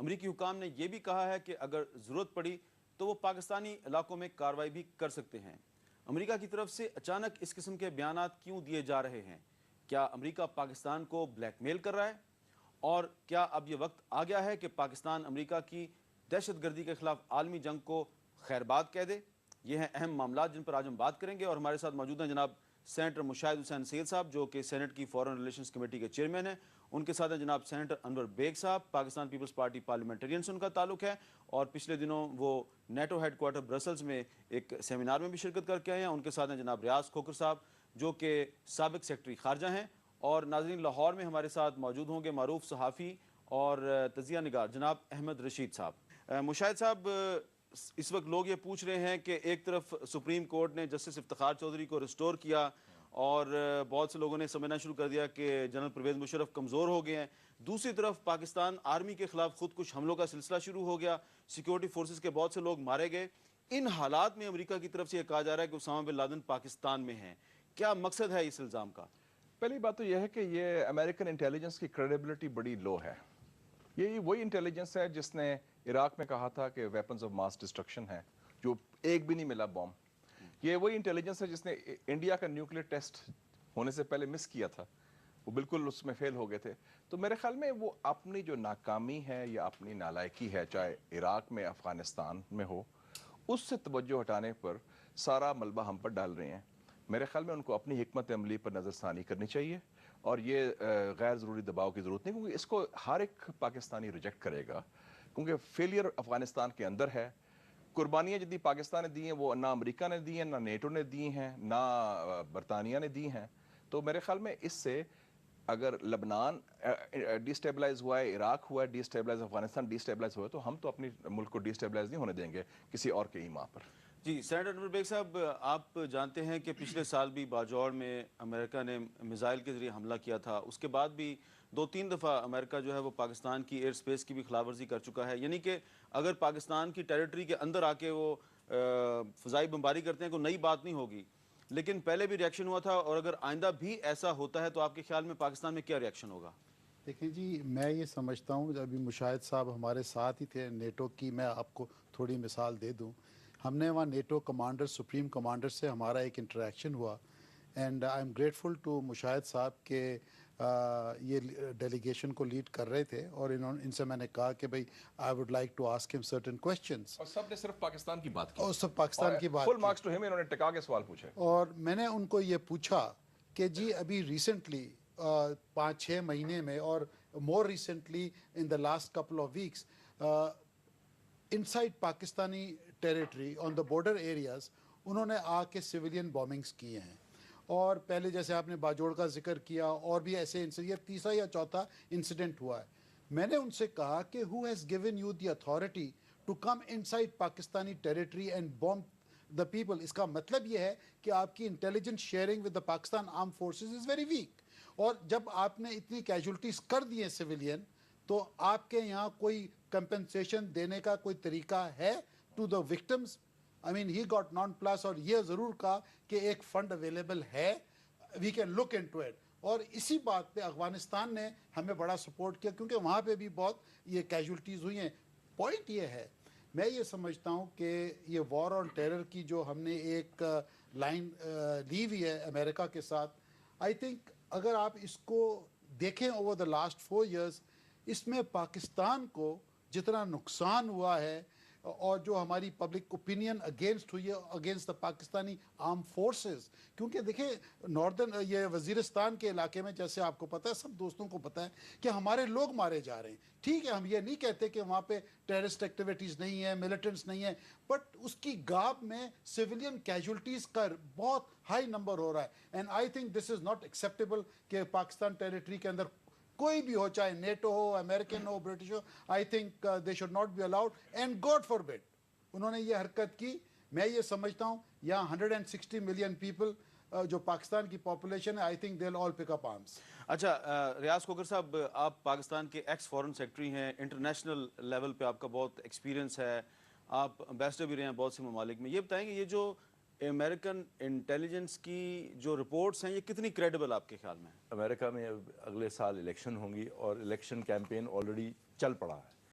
امریکی حکام نے یہ بھی کہا ہے کہ اگر ضرورت پڑی تو وہ پاکستانی علاقوں میں کارروائی بھی کر سکتے ہیں۔ امریکہ کی طرف سے اچانک اس قسم کے بیانات کیوں دیے جا رہے ہیں؟ کیا امریکہ پاکستان کو بلیک میل کر رہا ہے؟ اور کیا اب یہ وقت آ گیا ہے کہ پاکستان امریکہ کی دہشت گردی کے خلاف عالمی جنگ کو خیر باد کہہ دے؟ یہ ہیں اہم معاملات جن پر آج ہم بات کریں گے، اور ہمارے ساتھ موجود ہیں جناب سینیٹر مشاہد حسین سید صاحب جو کہ سینٹ کی فورن ریلیشنز کمیٹی کے چیئرمین ہیں، ان کے ساتھ ہیں جناب سینیٹر انور بیگ صاحب، پاکستان پیپلز پارٹی پارلیمنٹرین سے ان کا تعلق ہے، اور پچھلے دنوں وہ نیٹو ہیڈ کوارٹر برسلز میں ایک سیمینار میں بھی شرکت کر کے آئے ہیں۔ ان کے ساتھ ہیں جناب ریاض کھوکھر صاحب جو کہ سابق سیکرٹری خارجہ ہیں، اور ناظرین لاہور میں ہمارے ساتھ موجود ہوں گے معروف صحافی اور تجزیہ نگار جناب احمد رشید صاحب۔ مشاہد صاحب، اس وقت لوگ یہ پوچھ رہے ہیں کہ ایک طرف سپریم کورٹ نے جسٹس افتخار چودھری کو ریسٹور کیا، اور بہت سے لوگوں نے سمجھنا شروع کر دیا کہ جنرل پرویز مشرف کمزور ہو گئے ہیں، دوسری طرف پاکستان آرمی کے خلاف خود کچھ حملوں کا سلسلہ شروع ہو گیا، سیکیورٹی فورسز کے بہت سے لوگ مارے گئے۔ ان حالات میں امریکہ کی طرف سے یہ کہا جا رہا ہے کہ اسامہ بن لادن پاکستان میں ہیں، کیا مقصد ہے اس الزام کا؟ پہلی بات تو یہ ہے کہ یہ امریکن انٹیلیجنس کی کریڈیبلٹی بڑی لو ہے۔ یہ وہی انٹیلیجنس ہے جس نے عراق میں کہا تھا کہ ویپنز آف ماس ڈسٹرکشن ہے، جو ایک بھی نہیں ملا بوم۔ یہ وہی انٹیلیجنس ہے جس نے انڈیا کا نیوکلیر ٹیسٹ ہونے سے پہلے مس کیا تھا، وہ بالکل اس میں فیل ہو گئے تھے۔ تو میرے خیال میں وہ اپنی جو ناکامی ہے یا اپنی نالائکی ہے، چاہے عراق میں افغانستان میں ہو، اس سے توجہ ہٹانے پر سارا ملبہ ہم پر ڈال رہے ہیں۔ میرے خیال میں ان کو اپنی حکمت عملی پر نظر ثانی کرنی چاہیے، اور یہ غیر ضروری دباؤ کی ضرورت نہیں، کیونکہ اس کو ہر ایک پاکستانی ریجیکٹ کرے گا، کیونکہ فیلئر افغانستان کے اندر ہے۔ قربانیاں جتنی پاکستان نے دی ہیں وہ نہ امریکہ نے دی ہیں، نہ نیٹو نے دی ہیں، نہ برطانیہ نے دی ہیں۔ تو میرے خیال میں اس سے اگر لبنان ڈی اسٹیبلائز ہوا ہے، عراق ہوا ہے D stabilise, Afghanistan D stabilise ہوا ہے، تو ہم تو اپنی ملک کو ڈی اسٹیبلائز نہیں ہونے دیں گے کسی اور کے ایما پر۔ جی سینیٹر انور بیگ صاحب، آپ جانتے ہیں کہ پچھلے سال بھی باجوڑ میں امریکہ نے میزائل کے ذریعے حملہ کیا تھا، اس کے بعد بھی 2-3 دفعہ امریکہ جو ہے وہ پاکستان کی ایئر سپیس کی بھی خلاف ورزی کر چکا ہے، یعنی کہ اگر پاکستان کی ٹیریٹری کے اندر آ کے وہ فضائی بمباری کرتے ہیں کوئی نئی بات نہیں ہوگی، لیکن پہلے بھی ریاکشن ہوا تھا، اور اگر آئندہ بھی ایسا ہوتا ہے تو آپ کے خیال میں پاکستان میں کیا ریاکشن ہوگا؟ دیکھیں جی، میں یہ سمجھتا ہوں، ابھی مشاہد صاحب ہمارے ساتھ ہی تھے نیٹو کی، میں آپ کو تھوڑی مثال دے دوں۔ ہم نے وہاں نیٹو کمانڈر، سپریم کمانڈر سے ہمارا ایک انٹریکشن ہوا، and I am grateful to Mushahid Sahab کہ یہ ڈیلیگیشن کو لیڈ کر رہے تھے، اور ان سے میں نے کہا کہ بھئی I would like to ask him certain questions, اور سب نے صرف پاکستان کی بات کی، اور سب پاکستان کی بات فل کی، مارکس ٹو ہم، انہوں نے ٹکا کے سوال پوچھے۔ اور میں نے ان کو یہ پوچھا کہ جی ابھی ریسنٹلی 5-6 مہینے میں، اور more recently in the last couple of weeks, inside Pakistani territory on the border areas انہوں نے آ کے سویلین بومنگز کیے ہیں، اور پہلے جیسے آپ نے باجوڑ کا ذکر کیا، اور بھی ایسے یہ تیسرا یا چوتھا انسیڈنٹ ہوا ہے۔ میں نے ان سے کہا کہ who has given you the authority to come inside Pakistani territory and bomb the people? اس کا مطلب یہ ہے کہ آپ کی intelligence sharing with the Pakistan arm forces is very weak, اور جب آپ نے اتنی کیجولٹیز کر دی ہیں سویلین، تو آپ کے یہاں کوئی کمپنسیشن دینے کا کوئی طریقہ ہے to the victims? I mean he got nonplus, اور یہ ضرور کہا کہ ایک فنڈ اویلیبل ہے، we can look into it, اور اسی بات پہ افغانستان نے ہمیں بڑا سپورٹ کیا، کیونکہ وہاں پہ بھی بہت یہ کیجولٹیز ہوئی ہیں۔ پوائنٹ یہ ہے، میں یہ سمجھتا ہوں کہ یہ وار آن ٹیرر کی جو ہم نے ایک لائن لی ہوئی ہے امریکہ کے ساتھ، آئی تھنک اگر آپ اس کو دیکھیں اوور دا لاسٹ 4 ایئرس، اس میں پاکستان کو جتنا نقصان ہوا ہے، اور جو ہماری پبلک اوپینین اگینسٹ ہوئی ہے against the Pakistani arm forces, کیونکہ دیکھیں ناردرن یہ وزیرستان کے علاقے میں، جیسے آپ کو پتہ ہے، سب دوستوں کو پتہ ہے کہ ہمارے لوگ مارے جا رہے ہیں۔ ٹھیک ہے، ہم یہ نہیں کہتے کہ وہاں پہ ٹیررسٹ ایکٹیویٹیز نہیں ہیں، ملیٹنٹس نہیں ہیں، بٹ اس کی گاب میں سویلین کیجولٹیز کا بہت ہائی نمبر ہو رہا ہے، and I think this is not acceptable کہ پاکستان ٹیریٹری کے اندر کوئی بھی ہو، چاہے نیٹو ہو، امریکن ہو، برٹش ہو، I think they should not be allowed, and God forbid انہوں نے یہ حرکت کی۔ میں یہ سمجھتا ہوں یہاں 160 ملین پیپل جو پاکستان کی پاپولیشن ہے، آئی تھنک دے ول آل پک اپ آرمس۔ اچھا ریاض کھوکھر صاحب، آپ پاکستان کے ایکس فورن سیکرٹری ہیں، انٹرنیشنل لیول پہ آپ کا بہت ایکسپیرینس ہے، آپ امبیسڈر بھی رہے ہیں بہت سے ممالک میں، یہ بتائیں گے یہ جو امریکن انٹیلیجنس کی جو رپورٹس ہیں یہ کتنی کریڈیبل آپ کے خیال میں؟ امریکہ میں اگلے سال الیکشن ہوں گی، اور الیکشن کیمپین آلریڈی چل پڑا ہے۔